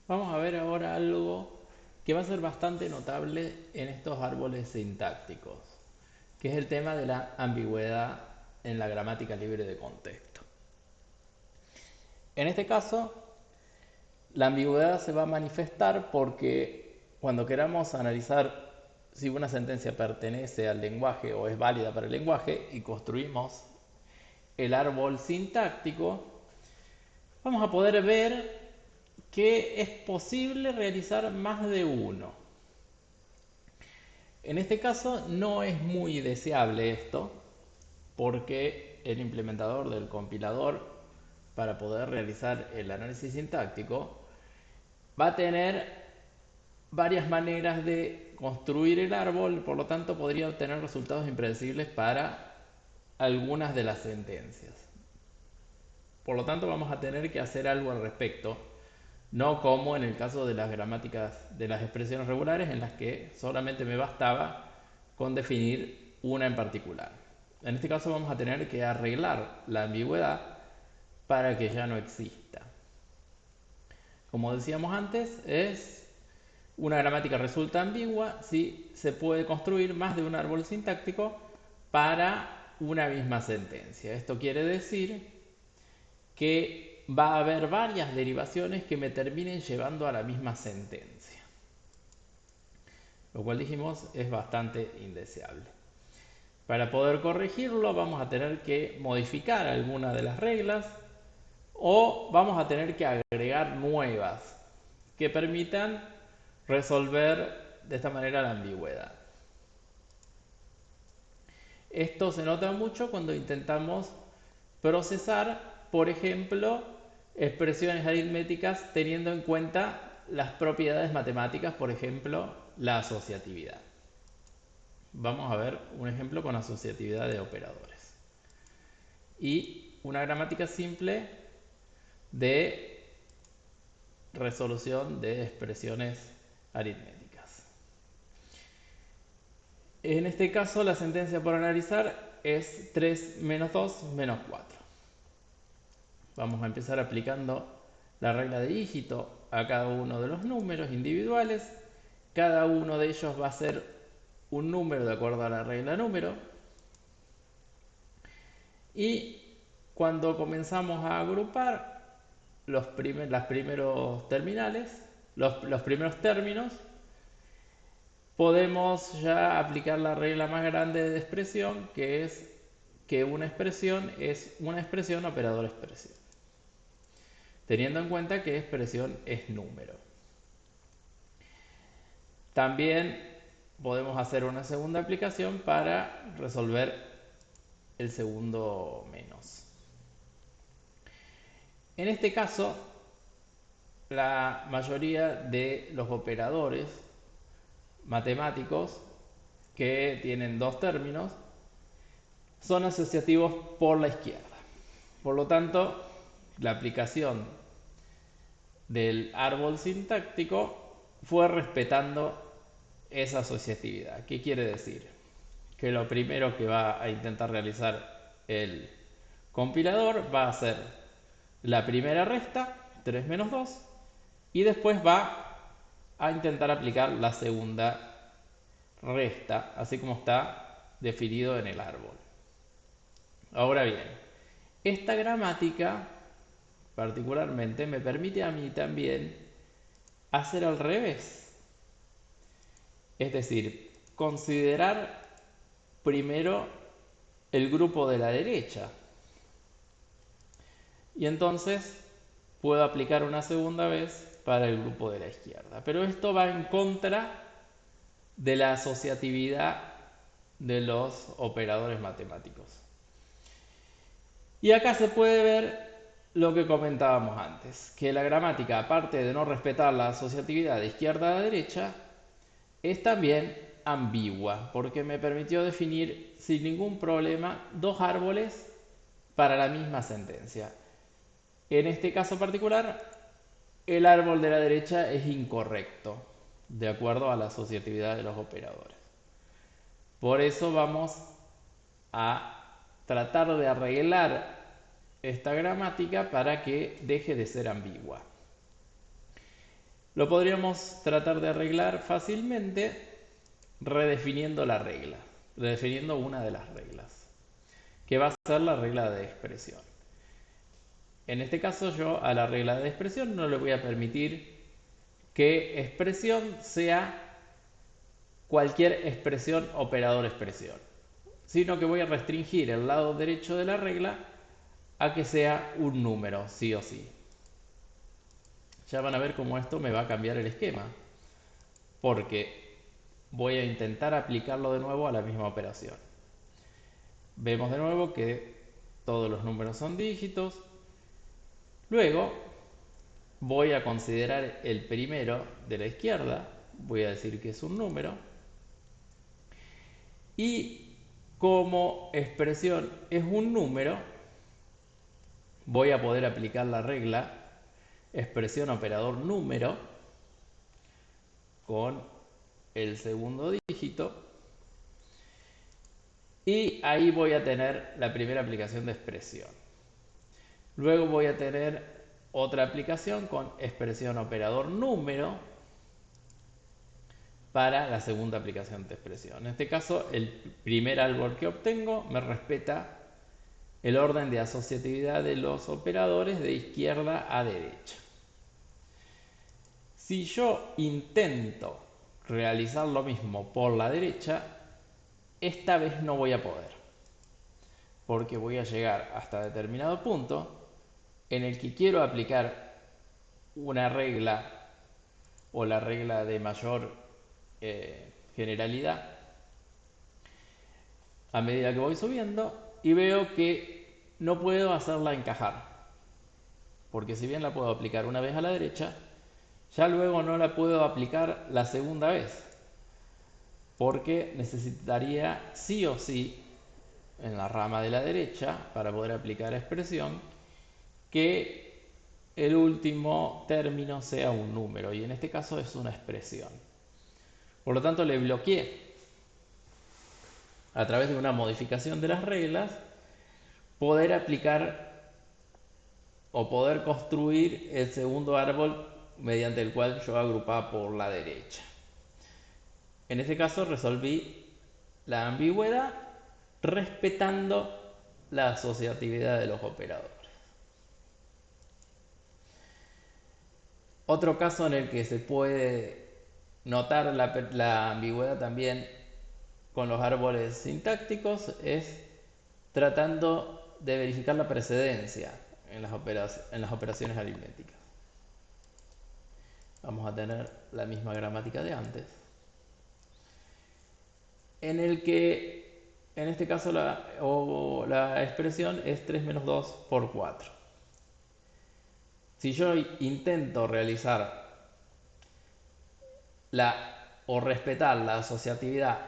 Vamos a ver ahora algo que va a ser bastante notable en estos árboles sintácticos, que es el tema de la ambigüedad en la gramática libre de contexto. En este caso, la ambigüedad se va a manifestar porque cuando queramos analizar si una sentencia pertenece al lenguaje o es válida para el lenguaje y construimos el árbol sintáctico, vamos a poder ver que es posible realizar más de uno. En este caso no es muy deseable esto porque el implementador del compilador para poder realizar el análisis sintáctico va a tener varias maneras de construir el árbol, por lo tanto podría obtener resultados impredecibles para algunas de las sentencias. Por lo tanto vamos a tener que hacer algo al respecto, no como en el caso de las gramáticas de las expresiones regulares en las que solamente me bastaba con definir una en particular. En este caso vamos a tener que arreglar la ambigüedad para que ya no exista. Como decíamos antes, una gramática resulta ambigua si se puede construir más de un árbol sintáctico para una misma sentencia. Esto quiere decir que va a haber varias derivaciones que me terminen llevando a la misma sentencia, lo cual dijimos es bastante indeseable. Para poder corregirlo vamos a tener que modificar algunas de las reglas o vamos a tener que agregar nuevas que permitan resolver de esta manera la ambigüedad. Esto se nota mucho cuando intentamos procesar, por ejemplo, expresiones aritméticas teniendo en cuenta las propiedades matemáticas, por ejemplo, la asociatividad. Vamos a ver un ejemplo con asociatividad de operadores. Y una gramática simple de resolución de expresiones aritméticas. En este caso, la sentencia por analizar es 3 menos 2 menos 4. Vamos a empezar aplicando la regla de dígito a cada uno de los números individuales. Cada uno de ellos va a ser un número de acuerdo a la regla número. Y cuando comenzamos a agrupar los primeros terminales, los primeros términos, podemos ya aplicar la regla más grande de expresión, que es que una expresión es una expresión operador expresión, teniendo en cuenta que expresión es número. También podemos hacer una segunda aplicación para resolver el segundo menos. En este caso, la mayoría de los operadores matemáticos que tienen dos términos son asociativos por la izquierda. Por lo tanto, la aplicación del árbol sintáctico fue respetando esa asociatividad. ¿Qué quiere decir? Que lo primero que va a intentar realizar el compilador va a ser la primera resta, 3 menos 2, y después va a intentar aplicar la segunda resta, así como está definido en el árbol. Ahora bien, esta gramática particularmente me permite a mí también hacer al revés. Es decir, considerar primero el grupo de la derecha. Y entonces puedo aplicar una segunda vez para el grupo de la izquierda. Pero esto va en contra de la asociatividad de los operadores matemáticos. Y acá se puede ver lo que comentábamos antes, que la gramática, aparte de no respetar la asociatividad de izquierda a derecha, es también ambigua, porque me permitió definir sin ningún problema dos árboles para la misma sentencia. En este caso particular, el árbol de la derecha es incorrecto, de acuerdo a la asociatividad de los operadores. Por eso vamos a tratar de arreglar esta gramática para que deje de ser ambigua. Lo podríamos tratar de arreglar fácilmente redefiniendo la regla, redefiniendo una de las reglas, que va a ser la regla de expresión. En este caso yo a la regla de expresión no le voy a permitir que expresión sea cualquier expresión operador expresión, sino que voy a restringir el lado derecho de la regla a que sea un número, sí o sí. Ya van a ver cómo esto me va a cambiar el esquema, porque voy a intentar aplicarlo de nuevo a la misma operación. Vemos de nuevo que todos los números son dígitos. Luego voy a considerar el primero de la izquierda, voy a decir que es un número, y como expresión es un número, voy a poder aplicar la regla expresión operador número con el segundo dígito, y ahí voy a tener la primera aplicación de expresión. Luego voy a tener otra aplicación con expresión operador número para la segunda aplicación de expresión. En este caso, el primer árbol que obtengo me respeta el orden de asociatividad de los operadores de izquierda a derecha. Si yo intento realizar lo mismo por la derecha, esta vez no voy a poder, porque voy a llegar hasta determinado punto en el que quiero aplicar una regla o la regla de mayor generalidad a medida que voy subiendo, y veo que no puedo hacerla encajar, porque si bien la puedo aplicar una vez a la derecha, ya luego no la puedo aplicar la segunda vez, porque necesitaría sí o sí en la rama de la derecha, para poder aplicar expresión, que el último término sea un número, y en este caso es una expresión. Por lo tanto, le bloqueé a través de una modificación de las reglas poder aplicar o poder construir el segundo árbol mediante el cual yo agrupaba por la derecha. En este caso resolví la ambigüedad respetando la asociatividad de los operadores. Otro caso en el que se puede notar la ambigüedad también con los árboles sintácticos es tratando de verificar la precedencia en las operaciones aritméticas. Vamos a tener la misma gramática de antes, en el que en este caso la expresión es 3 menos 2 por 4. Si yo intento realizar o respetar la asociatividad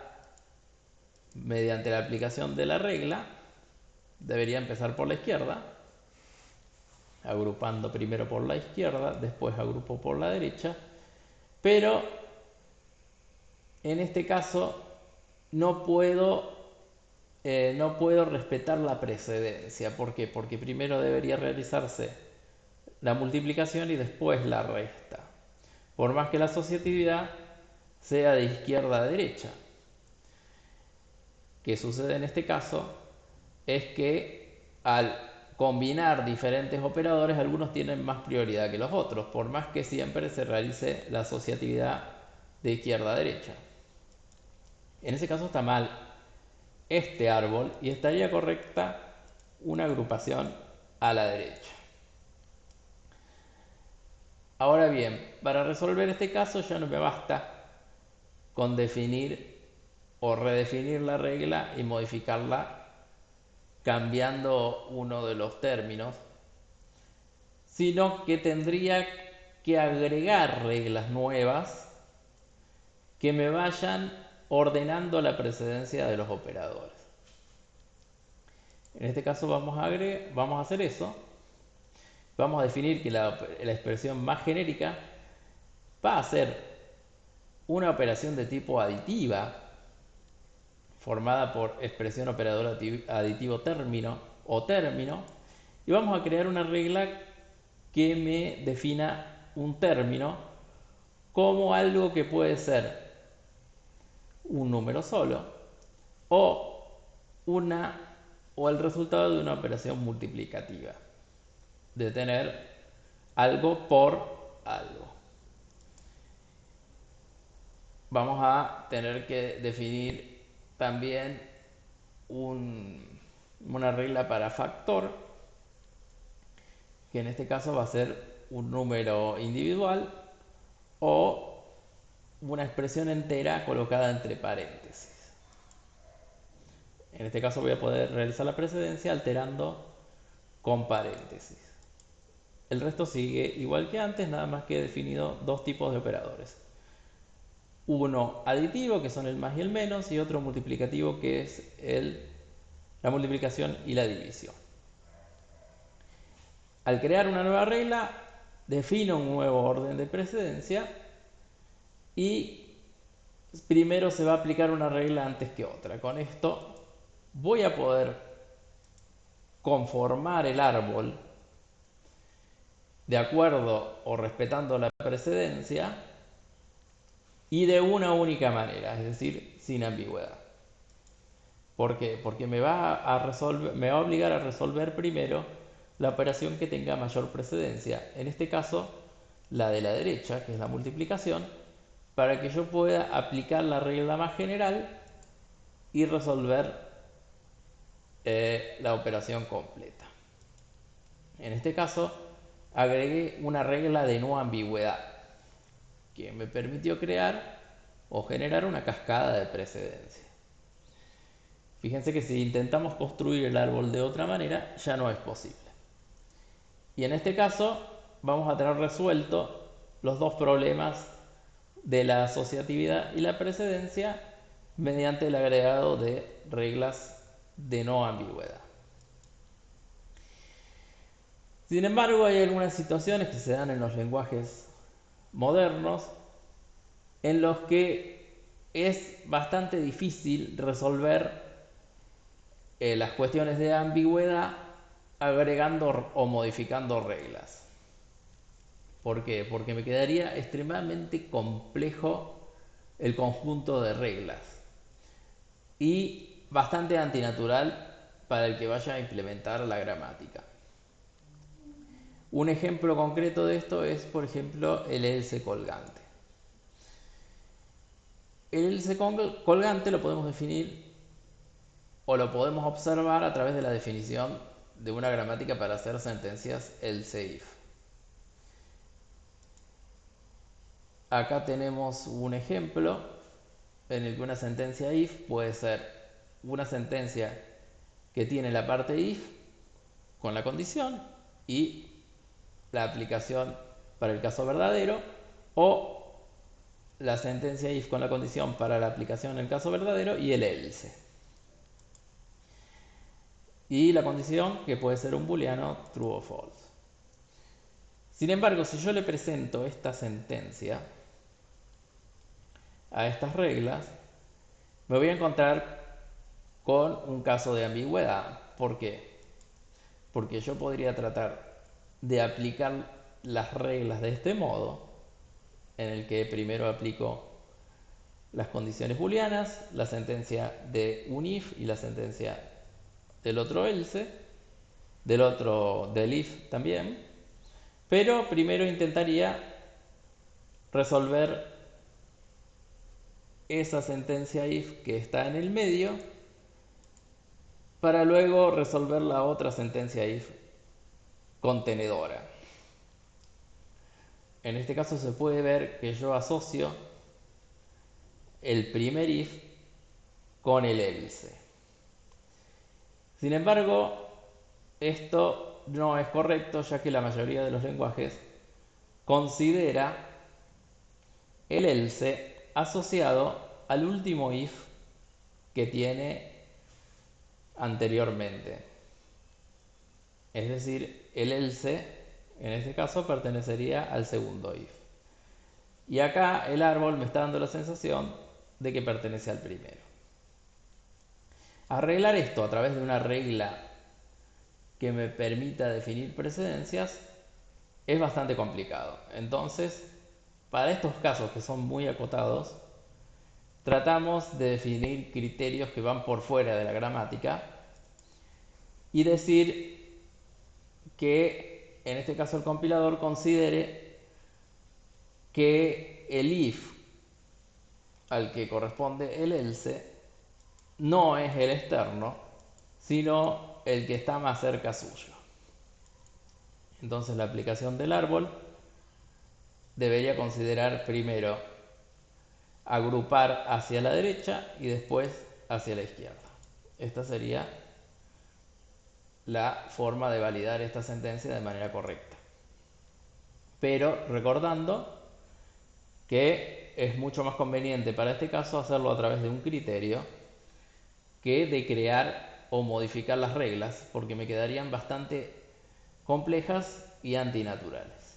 mediante la aplicación de la regla, debería empezar por la izquierda, agrupando primero por la izquierda, después agrupo por la derecha, pero en este caso no puedo respetar la precedencia. ¿Por qué? Porque primero debería realizarse la multiplicación y después la resta, por más que la asociatividad sea de izquierda a derecha. ¿Qué sucede en este caso? Es que al combinar diferentes operadores, algunos tienen más prioridad que los otros, por más que siempre se realice la asociatividad de izquierda a derecha. En ese caso está mal este árbol y estaría correcta una agrupación a la derecha. Ahora bien, para resolver este caso ya no me basta con definir o redefinir la regla y modificarla cambiando uno de los términos, sino que tendría que agregar reglas nuevas que me vayan ordenando la precedencia de los operadores. En este caso vamos a hacer eso. Vamos a definir que la expresión más genérica va a ser una operación de tipo aditiva, formada por expresión operador aditivo término o término, y vamos a crear una regla que me defina un término como algo que puede ser un número solo o una o el resultado de una operación multiplicativa, de tener algo por algo. Vamos a tener que definir también una regla para factor, que en este caso va a ser un número individual o una expresión entera colocada entre paréntesis. En este caso voy a poder realizar la precedencia alterando con paréntesis. El resto sigue igual que antes, nada más que he definido dos tipos de operadores. Uno aditivo, que son el más y el menos, y otro multiplicativo, que es la multiplicación y la división. Al crear una nueva regla, defino un nuevo orden de precedencia y primero se va a aplicar una regla antes que otra. Con esto voy a poder conformar el árbol de acuerdo o respetando la precedencia y de una única manera, es decir, sin ambigüedad. ¿Por qué? Porque me va a obligar a resolver primero la operación que tenga mayor precedencia, en este caso la de la derecha, que es la multiplicación, para que yo pueda aplicar la regla más general y resolver la operación completa. En este caso, agregué una regla de no ambigüedad que me permitió crear o generar una cascada de precedencia. Fíjense que si intentamos construir el árbol de otra manera, ya no es posible. Y en este caso, vamos a tener resuelto los dos problemas de la asociatividad y la precedencia mediante el agregado de reglas de no ambigüedad. Sin embargo, hay algunas situaciones que se dan en los lenguajes modernos en los que es bastante difícil resolver las cuestiones de ambigüedad agregando o modificando reglas. ¿Por qué? Porque me quedaría extremadamente complejo el conjunto de reglas y bastante antinatural para el que vaya a implementar la gramática. Un ejemplo concreto de esto es, por ejemplo, el else colgante. El else colgante lo podemos definir o lo podemos observar a través de la definición de una gramática para hacer sentencias else if. Acá tenemos un ejemplo en el que una sentencia if puede ser una sentencia que tiene la parte if con la condición y la aplicación para el caso verdadero, o la sentencia if con la condición para la aplicación en el caso verdadero y el else. Y la condición que puede ser un booleano true o false. Sin embargo, si yo le presento esta sentencia a estas reglas, me voy a encontrar con un caso de ambigüedad. ¿Por qué? Porque yo podría tratar de aplicar las reglas de este modo, en el que primero aplico las condiciones booleanas, la sentencia de un if y la sentencia del otro else, del if también, pero primero intentaría resolver esa sentencia if que está en el medio para luego resolver la otra sentencia if contenedora. En este caso se puede ver que yo asocio el primer if con el else. Sin embargo, esto no es correcto, ya que la mayoría de los lenguajes considera el else asociado al último if que tiene anteriormente. Es decir, el else en este caso pertenecería al segundo if. Y acá el árbol me está dando la sensación de que pertenece al primero. Arreglar esto a través de una regla que me permita definir precedencias es bastante complicado. Entonces, Para estos casos que son muy acotados, tratamos de definir criterios que van por fuera de la gramática y decir que en este caso el compilador considere que el if al que corresponde el else no es el externo, sino el que está más cerca suyo. Entonces la aplicación del árbol debería considerar primero agrupar hacia la derecha y después hacia la izquierda. Esta sería la forma de validar esta sentencia de manera correcta. Pero recordando que es mucho más conveniente para este caso hacerlo a través de un criterio que de crear o modificar las reglas, porque me quedarían bastante complejas y antinaturales.